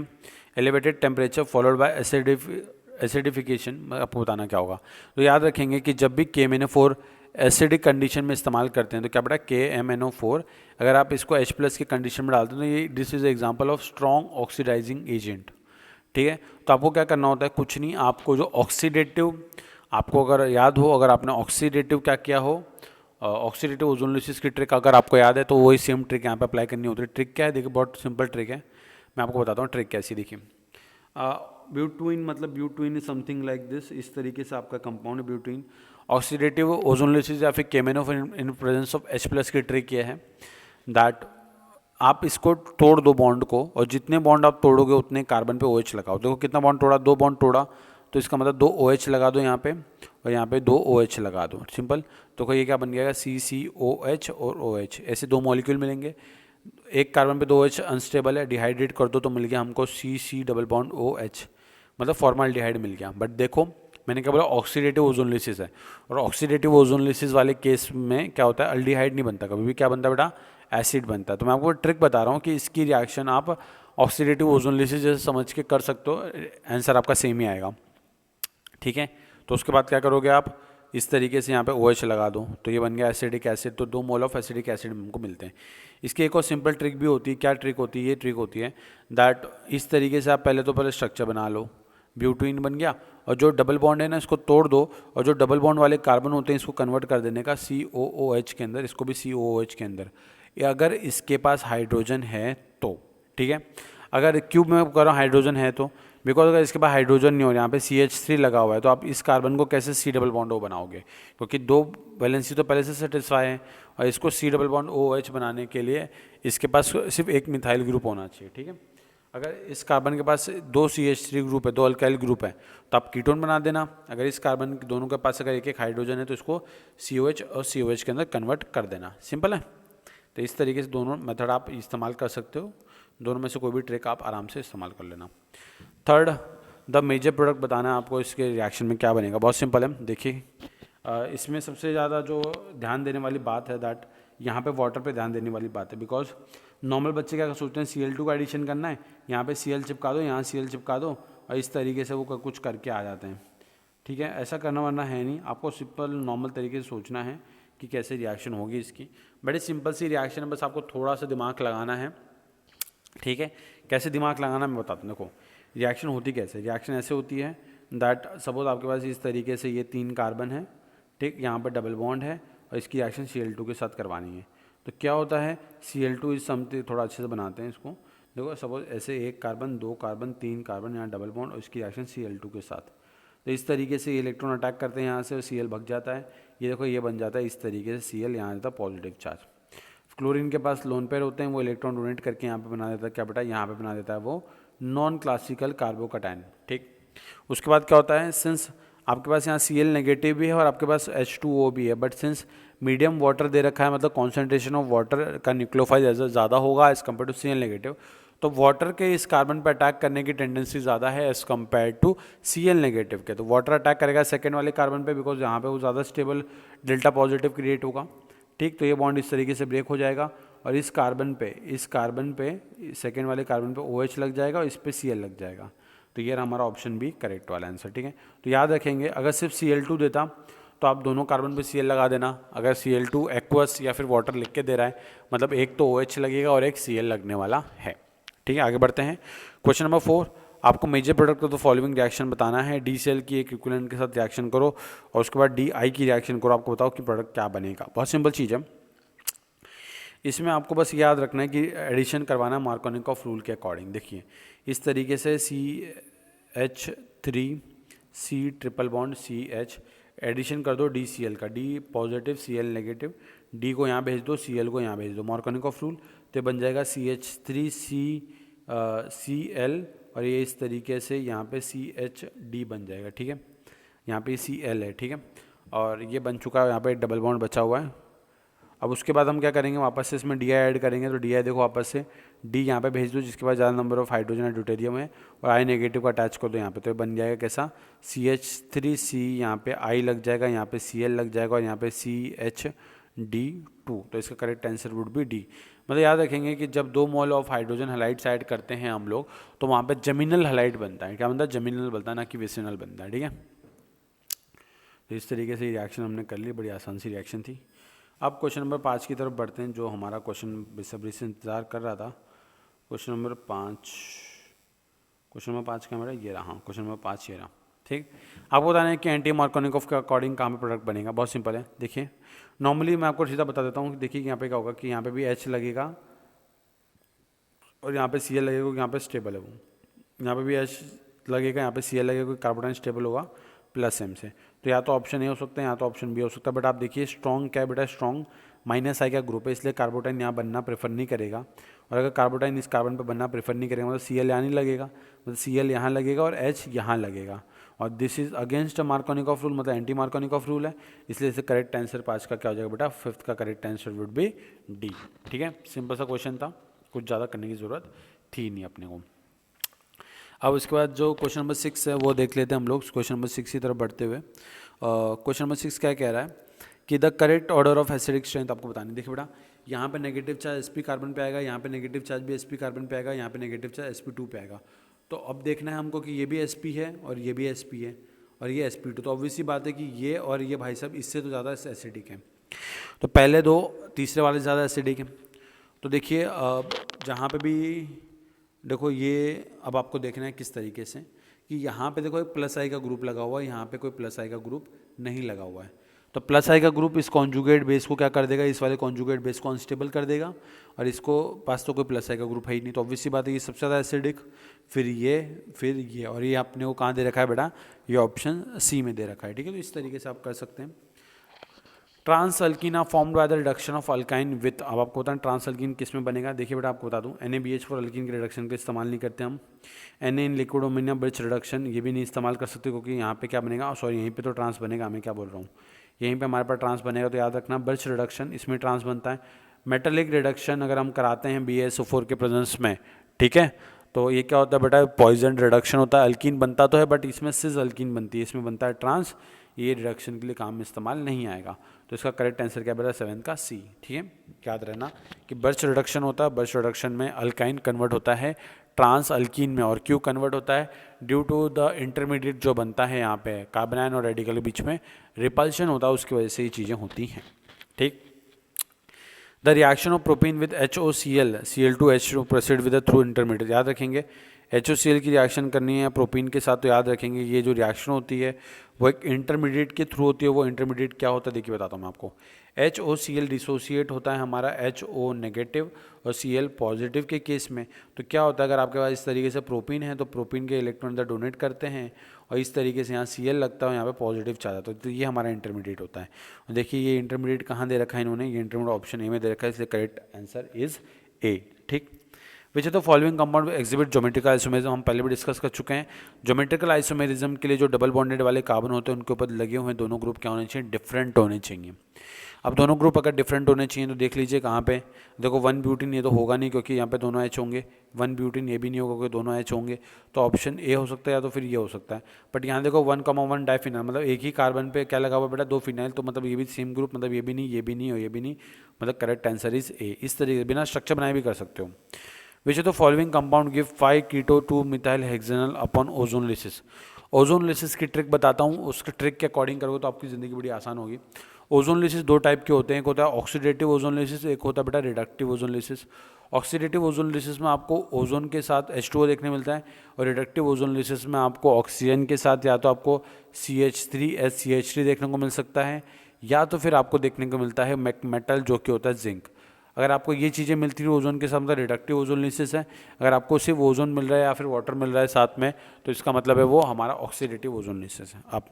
elevated temperature followed by acidification, आपको बताना क्या होगा। तो याद रखेंगे कि जब भी KMnO4 एसिडिक कंडीशन में इस्तेमाल करते हैं तो क्या बेटा, KMnO4 अगर आप इसको H+ की कंडीशन में डालते हैं तो ये this is example of strong oxidizing agent. ठीक है, तो आपको क्या करना होता है, कुछ नहीं, आपको जो ऑक्सीडेटिव, आपको अगर याद हो, अगर आपने ऑक्सीडेटिव क्या किया हो, ऑक्सीडेटिव ओजोनोलिसिस की ट्रिक अगर आपको याद है तो वही सेम ट्रिक यहाँ पे अप्लाई करनी होती है। ट्रिक क्या है, देखिए बहुत सिंपल ट्रिक है, मैं आपको बताता हूँ ट्रिक कैसी। देखिए, ब्यूट-2-ene मतलब ब्यूट-2-ene इज समथिंग लाइक दिस, इस तरीके से आपका कंपाउंड है ब्यूट-2-ene। ऑक्सीडेटिव ओजोनोलिसिस या फिर KMnO4 in presence of H+ की ट्रिक ये है दैट आप इसको तोड़ दो बॉन्ड को, और जितने बॉन्ड आप तोड़ोगे उतने कार्बन पे OH लगाओ। देखो कितना बॉन्ड तोड़ा, 2 बॉन्ड तोड़ा, तो इसका मतलब 2 OH लगा दो यहाँ पे, और यहाँ पे 2 OH लगा दो, सिंपल। तो ये क्या बन जाएगा, CCOH और OH, ऐसे 2 मॉलिक्यूल मिलेंगे। एक कार्बन पे 2 OH अनस्टेबल है, डिहाइड्रेट कर दो तो मिल गया हमको CC डबल बॉन्ड OH, मतलब फॉर्माल्डिहाइड मिल गया। बट देखो मैंने क्या बोला, ऑक्सीडेटिव ओजोनोलिसिस है, और ऑक्सीडेटिव ओजोनोलिसिस वाले केस में क्या होता है, अल्डिहाइड नहीं बनता, कभी भी क्या बनता है बेटा, एसिड बनता है। तो मैं आपको ट्रिक बता रहा हूँ कि इसकी रिएक्शन आप ऑक्सीडेटिव ओजोनोलिसिस जैसे समझ के कर सकते हो, आंसर आपका सेम ही आएगा। ठीक है, तो उसके बाद क्या करोगे आप, इस तरीके से यहाँ पे OH लगा दो, तो ये बन गया एसिडिक एसिड, तो 2 मोल ऑफ एसिडिक एसिड हमको मिलते हैं। इसकी एक और सिंपल ट्रिक भी होती है, क्या ट्रिक होती है, ये ट्रिक होती है दैट इस तरीके से आप पहले स्ट्रक्चर बना लो, ब्यूट-2-ene बन गया, और जो डबल बॉन्ड है ना इसको तोड़ दो, और जो डबल बॉन्ड वाले कार्बन होते हैं इसको कन्वर्ट कर देने का COOH के अंदर, इसको भी COOH के अंदर, या अगर इसके पास हाइड्रोजन है तो। ठीक है, अगर क्यूब में कर रहा हूँ हाइड्रोजन है तो, बिकॉज अगर इसके पास हाइड्रोजन नहीं हो, यहाँ पे CH3 लगा हुआ है, तो आप इस कार्बन को कैसे C डबल बॉन्ड O बनाओगे, क्योंकि 2 वैलेंसी तो पहले से सेटिस्फाई है, और इसको C डबल बॉन्ड OH बनाने के लिए इसके पास सिर्फ एक मिथाइल ग्रुप होना चाहिए। ठीक है, अगर इस कार्बन के पास 2 CH3 ग्रुप है, 2 अल्काइल ग्रुप है, तो आप कीटोन बना देना। अगर इस कार्बन दोनों के पास अगर एक हाइड्रोजन है तो इसको COH और COH के अंदर कन्वर्ट कर देना, सिंपल है। तो इस तरीके से दोनों मेथड आप इस्तेमाल कर सकते हो, दोनों में से कोई भी ट्रिक आप आराम से इस्तेमाल कर लेना। थर्ड, द मेजर प्रोडक्ट बताना है आपको, इसके रिएक्शन में क्या बनेगा, बहुत सिंपल है। देखिए, इसमें सबसे ज़्यादा जो ध्यान देने वाली बात है दैट यहाँ पे वाटर पे ध्यान देने वाली बात है, बिकॉज नॉर्मल बच्चे क्या सोचते हैं, Cl2 का एडिशन करना है, यहाँ पे Cl चिपका दो, यहाँ Cl चिपका दो, और इस तरीके से वो कुछ करके आ जाते हैं। ठीक है, ऐसा करना वरना है नहीं, आपको सिंपल नॉर्मल तरीके से सोचना है कि कैसे रिएक्शन होगी इसकी। बड़ी सिंपल सी रिएक्शन है, बस आपको थोड़ा सा दिमाग लगाना है। ठीक है, कैसे दिमाग लगाना मैं बताता हूँ। देखो रिएक्शन होती कैसे, रिएक्शन ऐसे होती है दैट सपोज आपके पास इस तरीके से ये 3 कार्बन है, ठीक, यहाँ पर डबल बॉन्ड है, और इसकी रिएक्शन Cl2 के साथ करवानी है। तो क्या होता है, Cl2 इस समथिंग, थोड़ा अच्छे से बनाते हैं इसको। देखो सपोज ऐसे 1 कार्बन 2 कार्बन 3 कार्बन, यहाँ डबल बॉन्ड, और इसकी रिएक्शन Cl2 के साथ। तो इस तरीके से ये इलेक्ट्रॉन अटैक करते हैं यहाँ से, और Cl भग जाता है। ये देखो ये बन जाता है इस तरीके से Cl, यहाँ आता है पॉजिटिव चार्ज। क्लोरीन के पास लोन पेयर होते हैं, वो इलेक्ट्रॉन डोनेट करके यहाँ पे बना देता है क्या बेटा, यहाँ पे बना देता है वो नॉन क्लासिकल कार्बोकैटायन। ठीक, उसके बाद क्या होता है, सिंस आपके पास यहाँ Cl नेगेटिव भी है और आपके पास H2O भी है, बट सिंस मीडियम वाटर दे रखा है, मतलब कॉन्सेंट्रेशन ऑफ वाटर का न्यूक्लियोफाइल ज़्यादा होगा as compared to Cl negative, तो वाटर के इस कार्बन पर अटैक करने की टेंडेंसी ज़्यादा है as compared to Cl negative के। तो वाटर अटैक करेगा सेकेंड वाले कार्बन पे, बिकॉज यहाँ पे वो ज़्यादा स्टेबल डेल्टा पॉजिटिव क्रिएट होगा। ठीक, तो ये बॉन्ड इस तरीके से ब्रेक हो जाएगा और इस कार्बन पे सेकेंड वाले कार्बन पे OH लग जाएगा और इस पे Cl लग जाएगा। तो ये हमारा ऑप्शन भी करेक्ट वाला आंसर। ठीक है, तो याद रखेंगे अगर सिर्फ Cl2 देता तो आप दोनों कार्बन पे Cl लगा देना। अगर Cl2 एक्वस या फिर वाटर लिख के दे रहा है, मतलब एक तो OH लगेगा और एक Cl लगने वाला है। ठीक है, आगे बढ़ते हैं। क्वेश्चन नंबर 4, आपको major product of the following reaction बताना है। DCl की एक इक्विवेलेंट के साथ रिएक्शन करो और उसके बाद DI की रिएक्शन करो, आपको बताओ कि प्रोडक्ट क्या बनेगा। बहुत सिंपल चीज़ है, इसमें आपको बस याद रखना है कि एडिशन करवाना मार्कोनिकॉफ रूल के अकॉर्डिंग। देखिए इस तरीके से CH3C triple bond CH addition कर दो DCl का, D positive Cl negative, D को यहाँ भेज दो, Cl को यहाँ भेज दो, मार्कोनिकॉफ रूल, तो बन जाएगा CH3CCl और ये इस तरीके से यहाँ पे CHD बन जाएगा। ठीक है, यहाँ पे Cl है। ठीक है, और ये बन चुका है, यहाँ पे एक डबल बॉन्ड बचा हुआ है। अब उसके बाद हम क्या करेंगे, वापस से इसमें DI ऐड करेंगे, तो DI देखो वापस से D यहाँ पे भेज दो, जिसके पास ज़्यादा नंबर ऑफ हाइड्रोजन है ड्यूटेरियम है, और I नेगेटिव का अटैच कर दो यहाँ पे, तो ये बन जाएगा कैसा, CH3C, यहाँ पे I लग जाएगा, यहाँ पे Cl लग जाएगा और यहाँ पे CHD2, तो इसका correct answer would B D। मतलब याद रखेंगे कि जब 2 mole of hydrogen halides add करते हैं हम लोग, तो वहाँ पे जमीनल हैलाइड बनता है। क्या बनता है, जमीनल बनता है, ना कि विसिनल बनता है। ठीक है, तो इस तरीके से रिएक्शन हमने कर ली, बड़ी आसान सी रिएक्शन थी। अब क्वेश्चन नंबर 5 की तरफ बढ़ते हैं, जो हमारा क्वेश्चन बेसब्री से इंतजार कर रहा था। क्वेश्चन नंबर 5 क्या मेरा ये रहा, हाँ क्वेश्चन नंबर 5 ये रहा। ठीक, आपको बताना है कि एंटी मार्कोनिकॉफ के अकॉर्डिंग कहाँ पे प्रोडक्ट बनेगा। बहुत सिंपल है, देखिए नॉर्मली मैं आपको सीधा बता देता हूँ। देखिए यहाँ पे क्या होगा कि यहाँ पे भी H लगेगा और यहाँ पे Cl लगेगा, यहाँ पे स्टेबल है वो, यहाँ पे भी H लगेगा, यहाँ पे Cl लगेगा, कोई कार्बोनाइल स्टेबल होगा प्लस M से। तो या तो ऑप्शन ए हो सकता है, या तो ऑप्शन बी हो सकता है। बट आप देखिए स्ट्रॉन्ग क्या है बेटा, स्ट्रॉन्ग -I का ग्रुप है, इसलिए कार्बोटाइन यहाँ बनना प्रेफर नहीं करेगा। और अगर कार्बोटाइन इस कार्बन पर बनना प्रेफर नहीं करेगा, मतलब Cl यहाँ नहीं लगेगा, मतलब Cl यहाँ लगेगा और H यहाँ लगेगा, और this is against Markovnikov rule, मतलब एंटी मार्कोनिकॉफ रूल है। इसलिए इसे करेक्ट आंसर 5 का क्या हो जाएगा बेटा, 5th का correct answer would B D। ठीक है, सिंपल सा क्वेश्चन था, कुछ ज़्यादा करने की ज़रूरत थी नहीं अपने को। अब उसके बाद जो क्वेश्चन नंबर 6 है वो देख लेते हैं हम लोग। क्वेश्चन नंबर 6 की तरफ बढ़ते हुए, क्वेश्चन नंबर 6 क्या कह रहा है कि the correct order of acidic strength आपको बतानी। देखिए बेटा, यहाँ पे नेगेटिव चार्ज sp कार्बन पे आएगा, यहाँ पे नेगेटिव चार्ज भी sp कार्बन पे आएगा, यहाँ पे नेगेटिव चार्ज sp2 पे आएगा। तो अब देखना है हमको कि ये भी sp है और ये भी sp है और ये sp2, तो ऑब्वियसली बात है कि ये और ये भाई साहब इससे तो ज़्यादा एसिडिक है। तो पहले दो तीसरे वाले ज़्यादा एसिडिक है। तो देखिए जहाँ पे भी देखो, ये अब आपको देखना है किस तरीके से कि यहाँ पे देखो एक +I का ग्रुप लगा हुआ है, यहाँ पे कोई +I का ग्रुप नहीं लगा हुआ है। तो +I का ग्रुप इस कॉन्जुगेट बेस को क्या कर देगा, इस वाले कॉन्जुगेट बेस को अनस्टेबल कर देगा, और इसको पास तो कोई +I का ग्रुप है ही नहीं, तो ऑब्वियसली बात है ये सबसे ज़्यादा एसिडिक, फिर ये और ये आपने को कहाँ दे रखा है बेटा, ये ऑप्शन C में दे रखा है। ठीक है, तो इस तरीके से आप कर सकते हैं। Trans alkene are formed by the reduction of alkyne with. अब आपको बताएं ट्रांस अल्कीन किस में बनेगा। देखिए बेटा आपको बता दूं, NaBH4 अल्कीन के रिडक्शन का इस्तेमाल नहीं करते हम। Na in liquid ammonium bridge reduction ये भी नहीं इस्तेमाल कर सकते, क्योंकि यहाँ पे क्या बनेगा, सॉरी यहीं पे तो ट्रांस बनेगा, मैं क्या बोल रहा हूँ, यहीं पे हमारे पास ट्रांस बनेगा। तो याद रखना ब्रिज रिडक्शन, इसमें ट्रांस बनता है। मेटेलिक रिडक्शन अगर हम कराते हैं BaSO4 के प्रेजेंस में, ठीक है, तो ये क्या होता है बेटा, पॉइजन रिडक्शन होता है। अल्कीन बनता तो है बट इसमें सिस अल्कीन बनती है, इसमें बनता है ट्रांस, ये रिडक्शन के लिए काम में इस्तेमाल नहीं आएगा। तो इसका करेक्ट आंसर क्या बेटा, 7 का C। ठीक है, याद रहना कि बर्च रिडक्शन होता है, बर्च रिडक्शन में अल्काइन कन्वर्ट होता है ट्रांस अल्कीन में। और क्यों कन्वर्ट होता है, ड्यू टू द इंटरमीडिएट जो बनता है यहाँ पे कार्बन आयन और रेडिकल के बीच में रिपल्शन होता है, उसकी वजह से ये चीज़ें होती हैं। ठीक, the reaction of propene with HOCl Cl2H2 proceed with through intermediate. याद रखेंगे HOCl की रिएक्शन करनी है प्रोपीन के साथ, तो याद रखेंगे ये जो रिएक्शन होती है वो एक इंटरमीडिएट के थ्रू होती है। वो इंटरमीडिएट क्या होता है देखिए बताता हूँ मैं आपको। HOCl डिसोसिएट होता है हमारा HO नेगेटिव और Cl पॉजिटिव के केस में। तो क्या होता है, अगर आपके पास इस तरीके से प्रोपीन है तो प्रोपीन के इलेक्ट्रॉन अंदर डोनेट करते हैं और इस तरीके से यहाँ Cl लगता है और यहाँ पे पॉजिटिव चार्ज आता है, तो ये हमारा इंटरमीडिएट होता है। और देखिए ये इंटरमीडिएट कहाँ दे रखा है इन्होंने, ये इंटरमीडिएट ऑप्शन ए में दे रखा है, इसलिए करेक्ट आंसर इज ए। ठीक, विच है तो following compound exhibit geometrical isomerism, हम पहले भी डिस्कस कर चुके हैं। ज्योमेट्रिकल आइसोमेरिज्म के लिए जो डबल बॉन्डेड वाले कार्बन होते हैं उनके ऊपर लगे हुए दोनों ग्रुप क्या होने चाहिए, डिफरेंट होने चाहिए। अब दोनों ग्रुप अगर डिफरेंट होने चाहिए तो देख लीजिए कहाँ पे, देखो 1 ब्यूटीन ये तो होगा नहीं क्योंकि यहाँ पे दोनों एच होंगे, 1 ब्यूटीन ये भी नहीं होगा क्योंकि दोनों एच होंगे, तो ऑप्शन ए हो सकता है या तो फिर ये हो सकता है। बट यहाँ देखो 1,1 डाइफिनाइल, मतलब एक ही कार्बन पे क्या लगा हुआ बेटा, 2 फिनाइल, तो मतलब ये भी सेम ग्रुप, मतलब ये भी नहीं, ये भी नहीं और ये भी नहीं, मतलब करेक्ट आंसर इज ए। इस तरीके बिना स्ट्रक्चर बनाए भी कर सकते हो। Which of the following compound give 5 keto 2 methyl hexanal upon ozone lysis. Ozone lysis की ट्रिक बताता हूँ, उसके ट्रिक के अकॉर्डिंग करोगे तो आपकी ज़िंदगी बड़ी आसान होगी। ओजोन लिसिस 2 टाइप के होते हैं, एक होता है ऑक्सीडेटिव ओजोन लिसिस, एक होता है बेटा reductive ozone lysis. Oxidative ozone lysis में आपको ओजोन के साथ H2O देखने मिलता है और रिडक्टिव ओजोन लिसिस में आपको ऑक्सीजन के साथ या तो आपको CH3SCH3 देखने को मिल सकता है या तो फिर आपको देखने को मिलता है मेटल जो कि होता है जिंक। अगर आपको ये चीज़ें मिलती है ओजोन के साथ मतलब रिडक्टिव ओजोन लिसिस है। अगर आपको सिर्फ ओजोन मिल रहा है या फिर वाटर मिल रहा है साथ में तो इसका मतलब है वो हमारा ऑक्सीडेटिव ओजोन लिसिस है। आप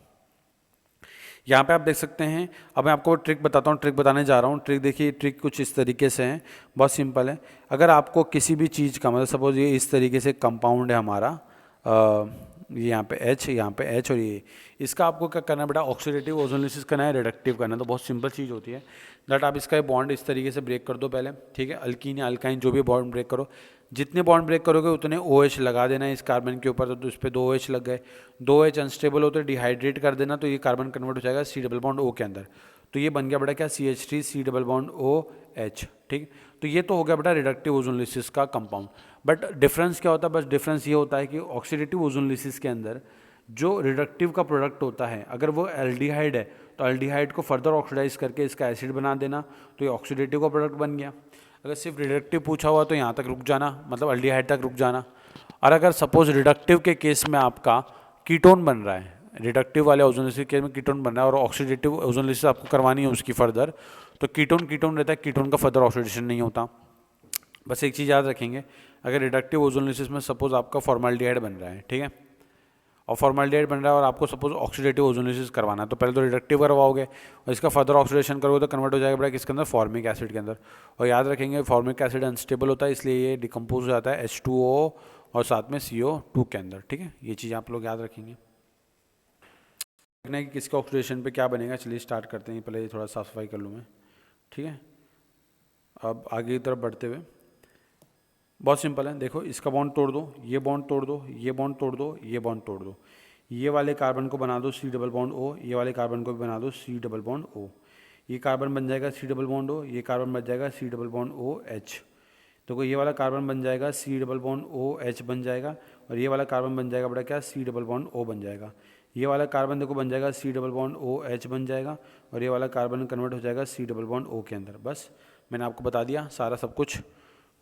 यहाँ पे आप देख सकते हैं। अब मैं आपको ट्रिक बताता हूँ, ट्रिक बताने जा रहा हूँ। ट्रिक देखिए, ट्रिक कुछ इस तरीके से है, बहुत सिंपल है। अगर आपको किसी भी चीज़ का मतलब सपोज ये इस तरीके से कंपाउंड है हमारा, ये यहाँ पे H, यहाँ पे H और ये, इसका आपको क्या करना है बेटा, ऑक्सीडेटिव ओजोन लिसिस करना है, रिडक्टिव करना है। तो बहुत सिंपल चीज़ होती है दैट आप इसका बॉन्ड इस तरीके से ब्रेक कर दो पहले, ठीक है। अल्कीन या अल्काइन जो भी बॉन्ड ब्रेक करो, जितने बॉन्ड ब्रेक करोगे उतने OH लगा देना है इस कार्बन के ऊपर। तो इस पर 2 OH लग गए, 2 OH अनस्टेबल होते डिहाइड्रेट कर देना, तो ये कार्बन कन्वर्ट हो जाएगा C डबल बॉन्ड O के अंदर। तो ये बन गया बेटा क्या, CH3 C double bond OH। ठीक, तो ये तो हो गया बेटा रिडक्टिव ओजोन लिसिस का कंपाउंड। बट डिफरेंस क्या होता है, बस डिफरेंस ये होता है कि ऑक्सीडेटिव ओजोन लिसिस के अंदर जो रिडक्टिव का प्रोडक्ट होता है, अगर वो एल्डिहाइड है तो एल्डिहाइड को फर्दर ऑक्सीडाइज करके इसका एसिड बना देना, तो ये ऑक्सीडेटिव का प्रोडक्ट बन गया। अगर सिर्फ रिडक्टिव पूछा हुआ तो यहाँ तक रुक जाना, मतलब एल्डिहाइड तक रुक जाना। और अगर सपोज रिडक्टिव के केस में आपका कीटोन बन रहा है, रिडक्टिव वाले ओजोन लिसिस के केस में कीटोन बन रहा है और ऑक्सीडेटिव ओजोन लिसिस आपको करवानी है उसकी फर्दर, तो कीटोन रहता है, कीटोन का फर्दर ऑक्सीडेशन नहीं होता। बस एक चीज़ याद रखेंगे, अगर रिडक्टिव ओजोन लिसिस में सपोज आपका फॉर्माल्डिहाइड बन रहा है, ठीक है, और फॉर्माल्डिहाइड बन रहा है और आपको सपोज ऑक्सीडेटिव ओजोन लिसिस करवाना है, तो पहले तो रिडक्टिव करवाओगे और इसका फर्दर ऑक्सीडेशन करोगे तो कन्वर्ट हो जाएगा बेटा किसके अंदर, फॉर्मिक एसिड के अंदर। और याद रखेंगे फॉर्मिक एसिड अनस्टेबल होता है, इसलिए ये डिकम्पोज हो जाता है H2O और साथ में CO2 के अंदर। ठीक है, ये चीज़ आप लोग याद रखेंगे। देखना है कि किसके ऑक्सीडेशन पे क्या बनेगा। चलिए स्टार्ट करते हैं, पहले थोड़ा साफ सफाई कर लूँ मैं, ठीक है। अब आगे की तरफ बढ़ते हुए बहुत सिंपल है, देखो इसका बॉन्ड तोड़ दो, ये बॉन्ड तोड़ दो, ये बॉन्ड तोड़ दो, ये बॉन्ड तोड़ दो, ये वाले कार्बन को बना दो C डबल बॉन्ड O, ये वाले कार्बन को भी बना दो C डबल बॉन्ड O। ये कार्बन बन जाएगा C डबल बॉन्ड O, ये कार्बन बन जाएगा C डबल बॉन्ड OH। देखो ये वाला कार्बन बन जाएगा C डबल बॉन्ड OH बन जाएगा और ये वाला कार्बन बन जाएगा बेटा क्या, C डबल बॉन्ड O बन जाएगा। ये वाला कार्बन देखो बन जाएगा C डबल बॉन्ड OH बन जाएगा और ये वाला कार्बन कन्वर्ट हो जाएगा C डबल बॉन्ड O के अंदर। बस मैंने आपको बता दिया सारा सब कुछ।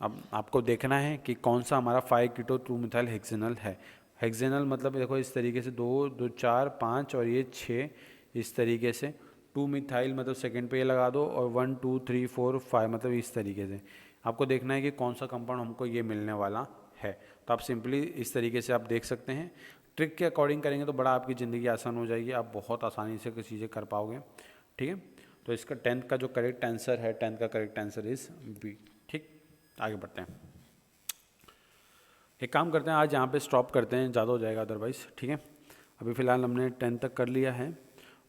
अब आपको देखना है कि कौन सा हमारा 5 कीटो 2 मिथाइल हेक्सेनल है। हेक्सेनल मतलब देखो इस तरीके से 2 2 4 5 और ये 6 इस तरीके से, 2 मिथाइल मतलब सेकंड पे ये लगा दो और 1 2 3 4 5 मतलब इस तरीके से आपको देखना है कि कौन सा कंपाउंड हमको ये मिलने वाला है। तो आप सिंपली इस तरीके से आप देख सकते हैं, ट्रिक के अकॉर्डिंग करेंगे तो बड़ा आपकी ज़िंदगी आसान हो जाएगी, आप बहुत आसानी से कुछ चीज़ें कर पाओगे। ठीक है, तो इसका 10th का जो करेक्ट आंसर है, 10th का करेक्ट आंसर इज़ बी। ठीक, आगे बढ़ते हैं। एक काम करते हैं, आज यहाँ पे स्टॉप करते हैं, ज़्यादा हो जाएगा अदरवाइज़। ठीक है, अभी फ़िलहाल हमने 10 तक कर लिया है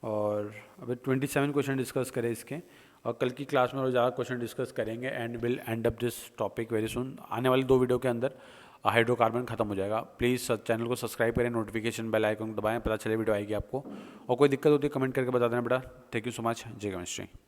और अभी 27 क्वेश्चन डिस्कस करें इसके, और कल की क्लास में और ज़्यादा क्वेश्चन डिस्कस करेंगे and will and up this topic very soon. आने वाली 2 वीडियो के अंदर हाइड्रोकार्बन खत्म हो जाएगा। प्लीज़ चैनल को सब्सक्राइब करें, नोटिफिकेशन बेल आइकन दबाएं, पता चले वीडियो आएगी आपको। और कोई दिक्कत होती है कमेंट करके बता देना बेटा। Thank you so much. जय केमिस्ट्री।